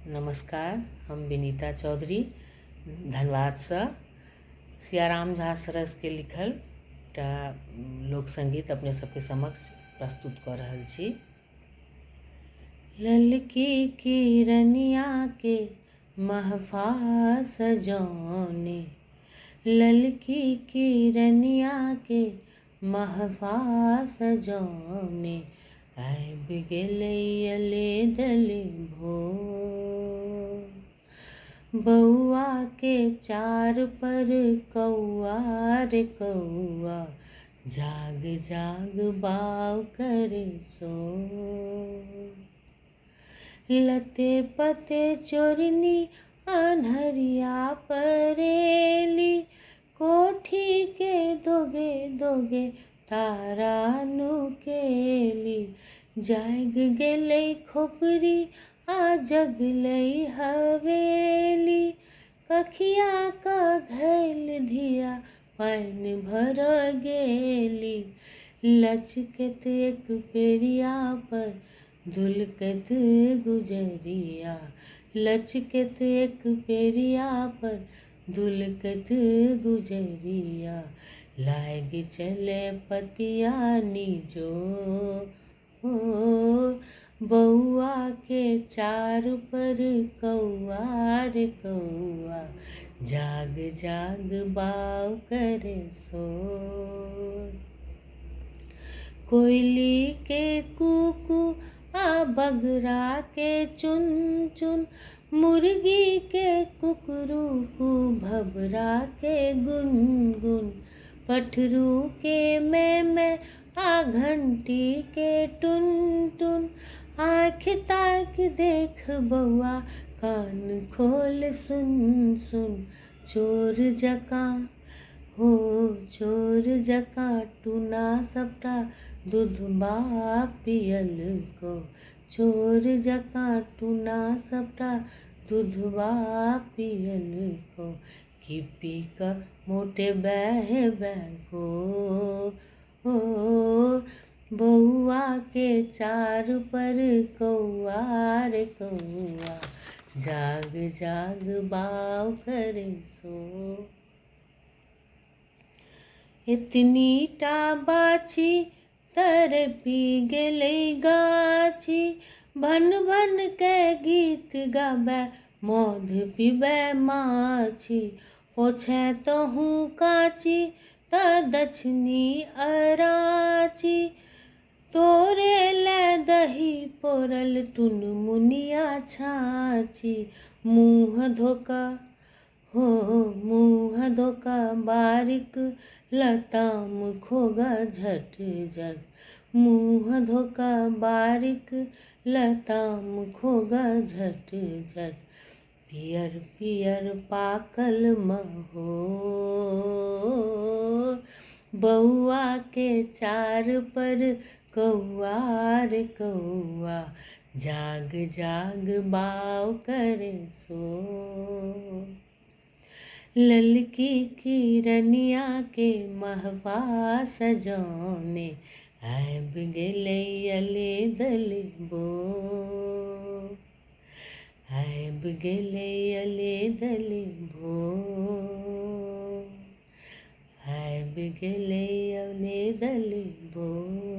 नमस्कार। हम विनीता चौधरी धनबाद से सियाराम झा सरस के लिखल एकटा लोकसंगीत अपने सबके समक्ष प्रस्तुत कऽ रहल छी। ललकी किरनिया के महफा सजौने, ललकी किरनिया के महफा सजौने, आबि गेलै अलेदले भोर। बौआ के चार पर कौआ रे कौआ, जाग जाग बाउ करे सोर। लते पते चोरनी अन्हरिया परेली, कोठी के दोगे दोगे तारा नुकेली। जाग गेलै खोपड़ी आ जगलै हवेली, कखिया का घैल धिया पानि भर गेली। लचकत एक पेरिया पर दुलकत गुजरिया, लचकत एक पेरिया पर दुलकत गुजरिया। लाग चले पतिया निजो, बौआ के चार पर कौआ रे कौआ, जाग जाग बाउ करे सोर। कोयली के कूकू आ बगरा के चुन चुन, मुर्गी के कुकरूकू भबरा के गुनगुन। पठरू के मैं आ घंटी के टुन टुन, आँख ताक देख बौआ कान खोल सुन सुन। चोर जकाँ हो चोर जकाँ टूना सबटा दूधबा पियल को, चोर जकाँ टूना सबटा दूधबा पियल को। कि पी कऽ मोटे बह को, बौआ के चार पर कौआ रे कौआ, जाग जाग बाउ करे सो। एतनीटा बाछी तर पी गेलै गाछी, भन भन के गीत गाबै मौध पीबै माछी। पोछे तहु काची त दक्षिणी अराची, तोरे ले दही पोरल टुनमुनिया छाछी। मुँह धोका हो मुँह धोका बारिक लताम खोगा झट झट, मुँह धोका बारिक लताम खोगा झट झट। पियर पियर पाकल महोर, बौआ के चार पर कौआ रे कौआ, जाग जाग बाउ करे सो। ललकी किरनिया के महफा सजौने, आबि गेलै अलेदले भोर। आबि गेलै अलेदले भोर, आबि गेलै अलेदले भोर।